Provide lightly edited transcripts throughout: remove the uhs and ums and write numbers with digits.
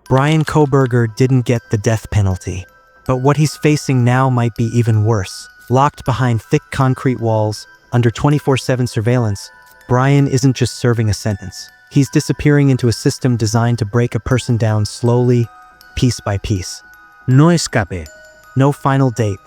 Bryan Kohberger didn't get the death penalty. But what he's facing now might be even worse. Locked behind thick concrete walls, under 24/7 surveillance, Bryan isn't just serving a sentence. He's disappearing into a system designed to break a person down slowly, piece by piece. No escape. No final date.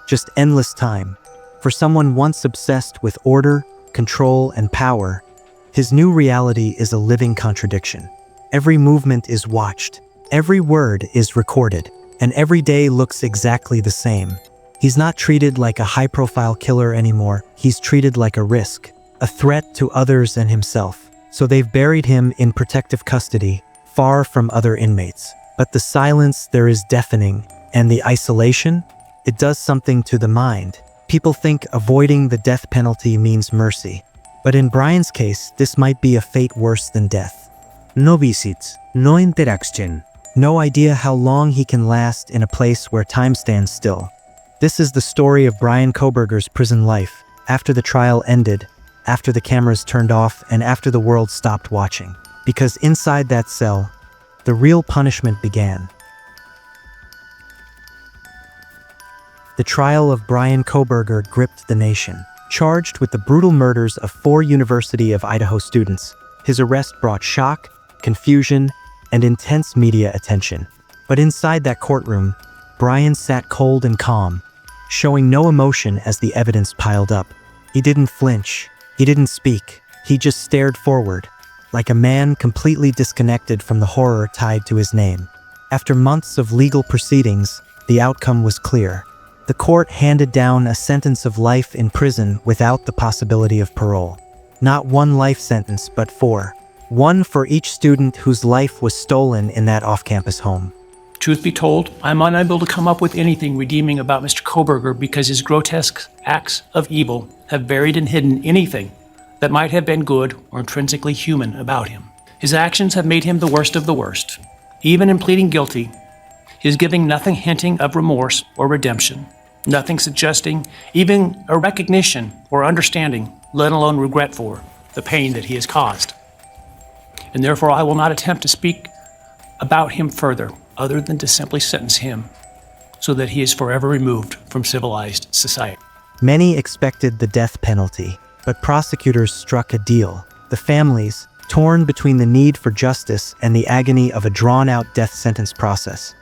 Just endless time. For someone once obsessed with order, control, and power, his new reality is a living contradiction. Every movement is watched. Every word is recorded. And every day looks exactly the same. He's not treated like a high-profile killer anymore. He's treated like a risk, a threat to others and himself. So they've buried him in protective custody, far from other inmates. But the silence there is deafening, and the isolation, it does something to the mind. People think avoiding the death penalty means mercy. But in Bryan's case, this might be a fate worse than death. No visits, no interaction. No idea how long he can last in a place where time stands still. This is the story of Bryan Kohberger's prison life, after the trial ended, after the cameras turned off, and after the world stopped watching. Because inside that cell, the real punishment began. The trial of Bryan Kohberger gripped the nation. Charged with the brutal murders of 4 University of Idaho students, his arrest brought shock, confusion, and intense media attention. But inside that courtroom, Bryan sat cold and calm, showing no emotion as the evidence piled up. He didn't flinch. He didn't speak. He just stared forward, like a man completely disconnected from the horror tied to his name. After months of legal proceedings, the outcome was clear. The court handed down a sentence of life in prison without the possibility of parole. Not 1 life sentence, but 4. 1 for each student whose life was stolen in that off-campus home. Truth be told, I'm unable to come up with anything redeeming about Mr. Kohberger because his grotesque acts of evil have buried and hidden anything that might have been good or intrinsically human about him. His actions have made him the worst of the worst. Even in pleading guilty, he is giving nothing hinting of remorse or redemption, nothing suggesting even a recognition or understanding, let alone regret for the pain that he has caused. And therefore I will not attempt to speak about him further, other than to simply sentence him so that he is forever removed from civilized society. Many expected the death penalty, but prosecutors struck a deal. The families, torn between the need for justice and the agony of a drawn-out death sentence process.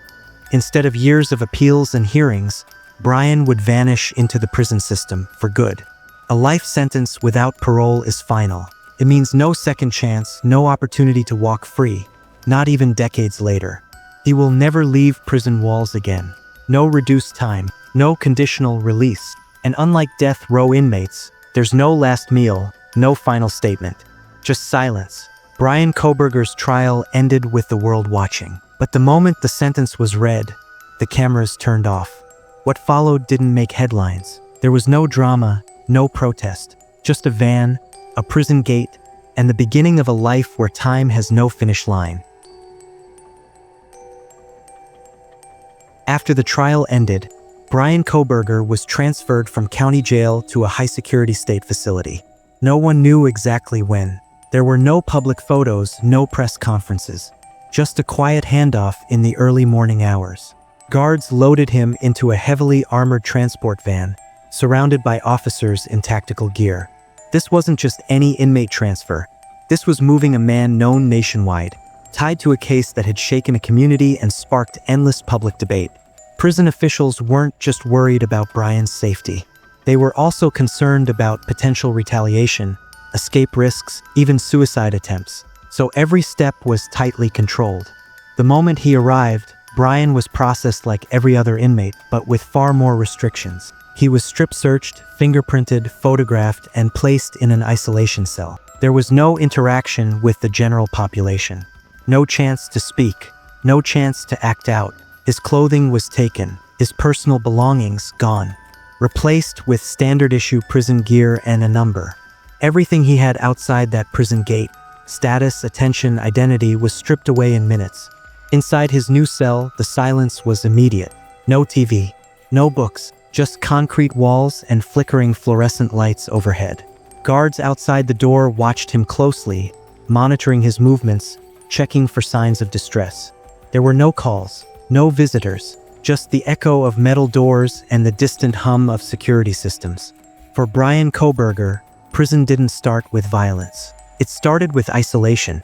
Instead of years of appeals and hearings, Bryan would vanish into the prison system for good. A life sentence without parole is final. It means no second chance, no opportunity to walk free, not even decades later. He will never leave prison walls again. No reduced time, no conditional release. And unlike death row inmates, there's no last meal, no final statement. Just silence. Bryan Kohberger's trial ended with the world watching. But the moment the sentence was read, the cameras turned off. What followed didn't make headlines. There was no drama, no protest. Just a van, a prison gate, and the beginning of a life where time has no finish line. After the trial ended, Bryan Kohberger was transferred from county jail to a high-security state facility. No one knew exactly when. There were no public photos, no press conferences. Just a quiet handoff in the early morning hours. Guards loaded him into a heavily armored transport van, surrounded by officers in tactical gear. This wasn't just any inmate transfer. This was moving a man known nationwide, tied to a case that had shaken a community and sparked endless public debate. Prison officials weren't just worried about Bryan's safety. They were also concerned about potential retaliation, escape risks, even suicide attempts. So every step was tightly controlled. The moment he arrived, Bryan was processed like every other inmate, but with far more restrictions. He was strip-searched, fingerprinted, photographed, and placed in an isolation cell. There was no interaction with the general population. No chance to speak. No chance to act out. His clothing was taken. His personal belongings gone. Replaced with standard-issue prison gear and a number. Everything he had outside that prison gate, status, attention, identity, was stripped away in minutes. Inside his new cell, the silence was immediate. No TV. No books. Just concrete walls and flickering fluorescent lights overhead. Guards outside the door watched him closely, monitoring his movements, checking for signs of distress. There were no calls, no visitors, just the echo of metal doors and the distant hum of security systems. For Bryan Kohberger, prison didn't start with violence. It started with isolation.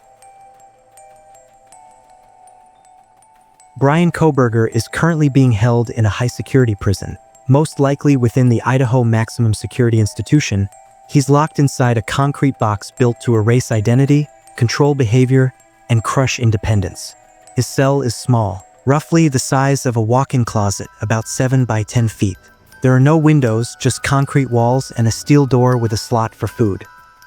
Bryan Kohberger is currently being held in a high-security prison, most likely within the Idaho Maximum Security Institution. He's locked inside a concrete box built to erase identity, control behavior, and crush independence. His cell is small, roughly the size of a walk-in closet, about 7 by 10 feet. There are no windows, just concrete walls and a steel door with a slot for food.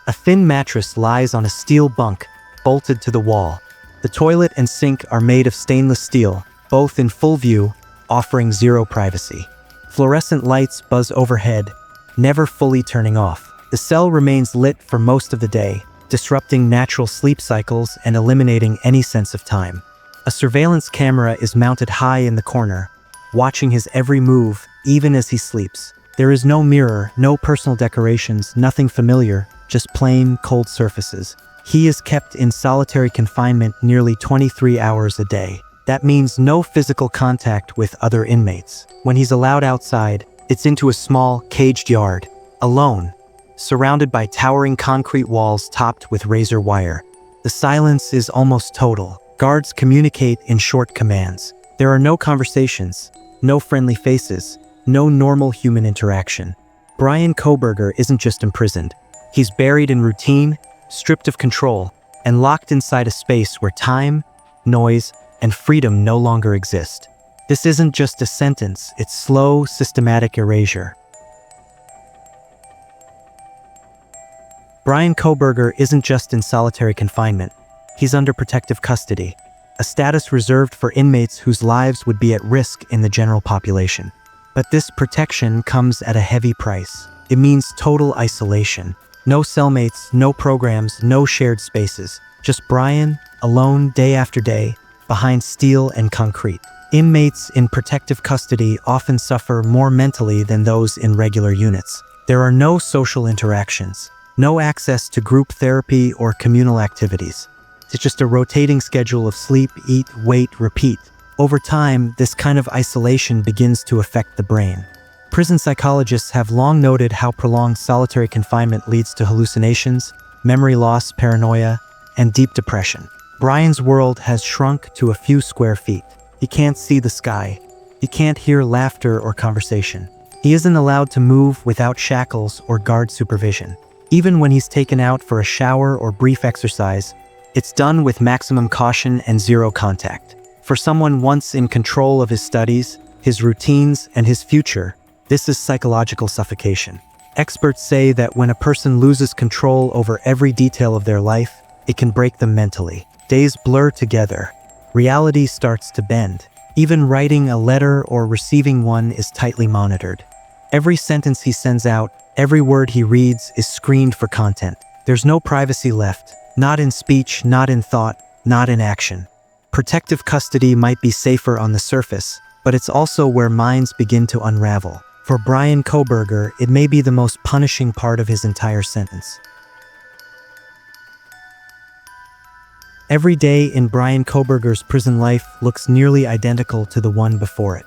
A thin mattress lies on a steel bunk, bolted to the wall. The toilet and sink are made of stainless steel, both in full view, offering zero privacy. Fluorescent lights buzz overhead, never fully turning off. The cell remains lit for most of the day, disrupting natural sleep cycles and eliminating any sense of time. A surveillance camera is mounted high in the corner, watching his every move, even as he sleeps. There is no mirror, no personal decorations, nothing familiar, just plain, cold surfaces. He is kept in solitary confinement nearly 23 hours a day. That means no physical contact with other inmates. When he's allowed outside, it's into a small, caged yard, alone, surrounded by towering concrete walls topped with razor wire. The silence is almost total. Guards communicate in short commands. There are no conversations, no friendly faces, no normal human interaction. Bryan Kohberger isn't just imprisoned. He's buried in routine, stripped of control, and locked inside a space where time, noise, and freedom no longer exist. This isn't just a sentence, it's slow, systematic erasure. Bryan Kohberger isn't just in solitary confinement. He's under protective custody, a status reserved for inmates whose lives would be at risk in the general population. But this protection comes at a heavy price. It means total isolation. No cellmates, no programs, no shared spaces. Just Bryan, alone day after day, behind steel and concrete. Inmates in protective custody often suffer more mentally than those in regular units. There are no social interactions, no access to group therapy or communal activities. It's just a rotating schedule of sleep, eat, wait, repeat. Over time, this kind of isolation begins to affect the brain. Prison psychologists have long noted how prolonged solitary confinement leads to hallucinations, memory loss, paranoia, and deep depression. Bryan's world has shrunk to a few square feet. He can't see the sky. He can't hear laughter or conversation. He isn't allowed to move without shackles or guard supervision. Even when he's taken out for a shower or brief exercise, it's done with maximum caution and zero contact. For someone once in control of his studies, his routines, and his future, this is psychological suffocation. Experts say that when a person loses control over every detail of their life, it can break them mentally. Days blur together. Reality starts to bend. Even writing a letter or receiving one is tightly monitored. Every sentence he sends out, every word he reads is screened for content. There's no privacy left, not in speech, not in thought, not in action. Protective custody might be safer on the surface, but it's also where minds begin to unravel. For Bryan Kohberger, it may be the most punishing part of his entire sentence. Every day in Bryan Kohberger's prison life looks nearly identical to the one before it.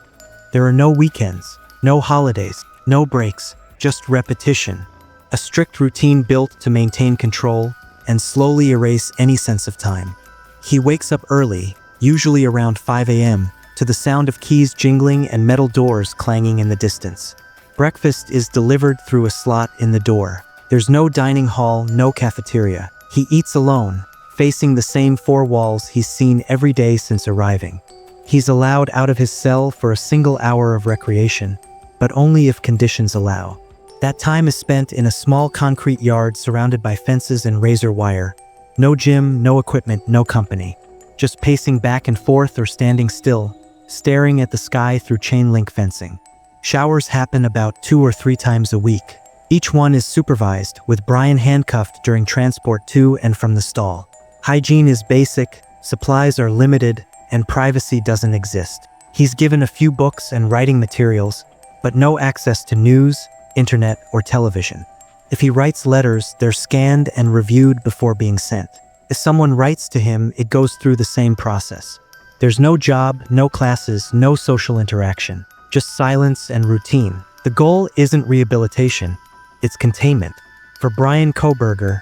There are no weekends, no holidays, no breaks, just repetition. A strict routine built to maintain control and slowly erase any sense of time. He wakes up early, usually around 5 a.m., to the sound of keys jingling and metal doors clanging in the distance. Breakfast is delivered through a slot in the door. There's no dining hall, no cafeteria. He eats alone, facing the same four walls he's seen every day since arriving. He's allowed out of his cell for a single hour of recreation, but only if conditions allow. That time is spent in a small concrete yard surrounded by fences and razor wire. No gym, no equipment, no company. Just pacing back and forth or standing still, staring at the sky through chain link fencing. Showers happen about 2 or 3 times a week. Each one is supervised, with Bryan handcuffed during transport to and from the stall. Hygiene is basic, supplies are limited, and privacy doesn't exist. He's given a few books and writing materials, but no access to news, internet, or television. If he writes letters, they're scanned and reviewed before being sent. If someone writes to him, it goes through the same process. There's no job, no classes, no social interaction, just silence and routine. The goal isn't rehabilitation, it's containment. For Bryan Kohberger,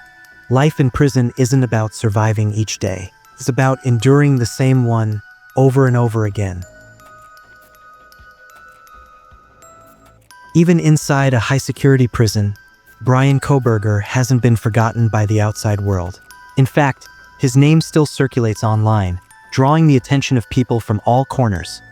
life in prison isn't about surviving each day. It's about enduring the same one over and over again. Even inside a high-security prison, Bryan Kohberger hasn't been forgotten by the outside world. In fact, his name still circulates online, drawing the attention of people from all corners.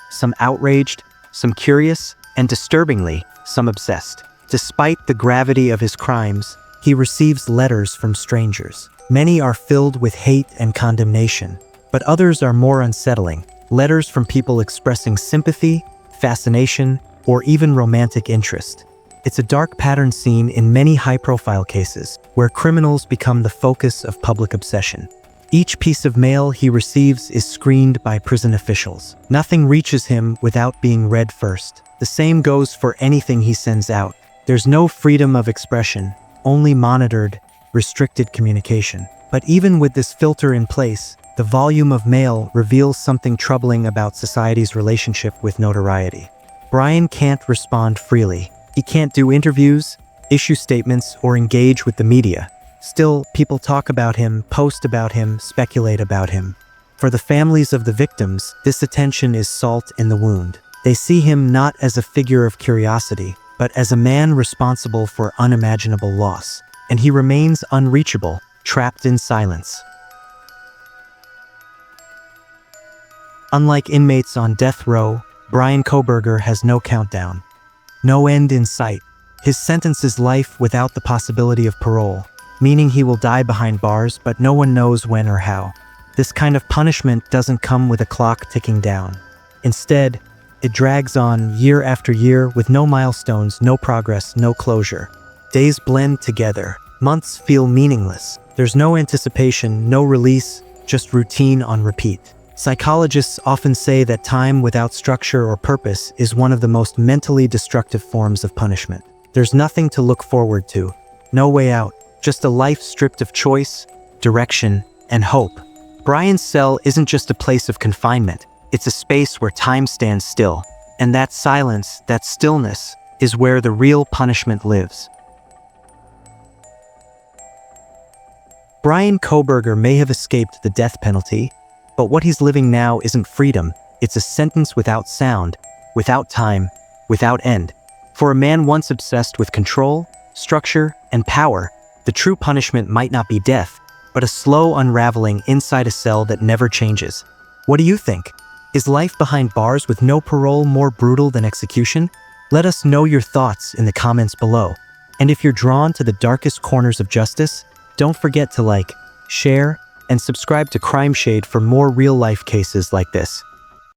Some outraged, some curious, and disturbingly, some obsessed. Despite the gravity of his crimes, he receives letters from strangers. Many are filled with hate and condemnation, but others are more unsettling. Letters from people expressing sympathy, fascination, or even romantic interest. It's a dark pattern seen in many high-profile cases, where criminals become the focus of public obsession. Each piece of mail he receives is screened by prison officials. Nothing reaches him without being read first. The same goes for anything he sends out. There's no freedom of expression, only monitored, restricted communication. But even with this filter in place, the volume of mail reveals something troubling about society's relationship with notoriety. Bryan can't respond freely. He can't do interviews, issue statements, or engage with the media. Still, people talk about him, post about him, speculate about him. For the families of the victims, this attention is salt in the wound. They see him not as a figure of curiosity, but as a man responsible for unimaginable loss. And he remains unreachable, trapped in silence. Unlike inmates on death row, Bryan Kohberger has no countdown. No end in sight. His sentence is life without the possibility of parole, meaning he will die behind bars, but no one knows when or how. This kind of punishment doesn't come with a clock ticking down. Instead, it drags on year after year with no milestones, no progress, no closure. Days blend together. Months feel meaningless. There's no anticipation, no release, just routine on repeat. Psychologists often say that time without structure or purpose is one of the most mentally destructive forms of punishment. There's nothing to look forward to, no way out, just a life stripped of choice, direction, and hope. Bryan's cell isn't just a place of confinement, it's a space where time stands still, and that silence, that stillness, is where the real punishment lives. Bryan Kohberger may have escaped the death penalty, but what he's living now isn't freedom, it's a sentence without sound, without time, without end. For a man once obsessed with control, structure, and power, the true punishment might not be death, but a slow unraveling inside a cell that never changes. What do you think? Is life behind bars with no parole more brutal than execution? Let us know your thoughts in the comments below. And if you're drawn to the darkest corners of justice, don't forget to like, share, and subscribe to Crime Shade for more real-life cases like this.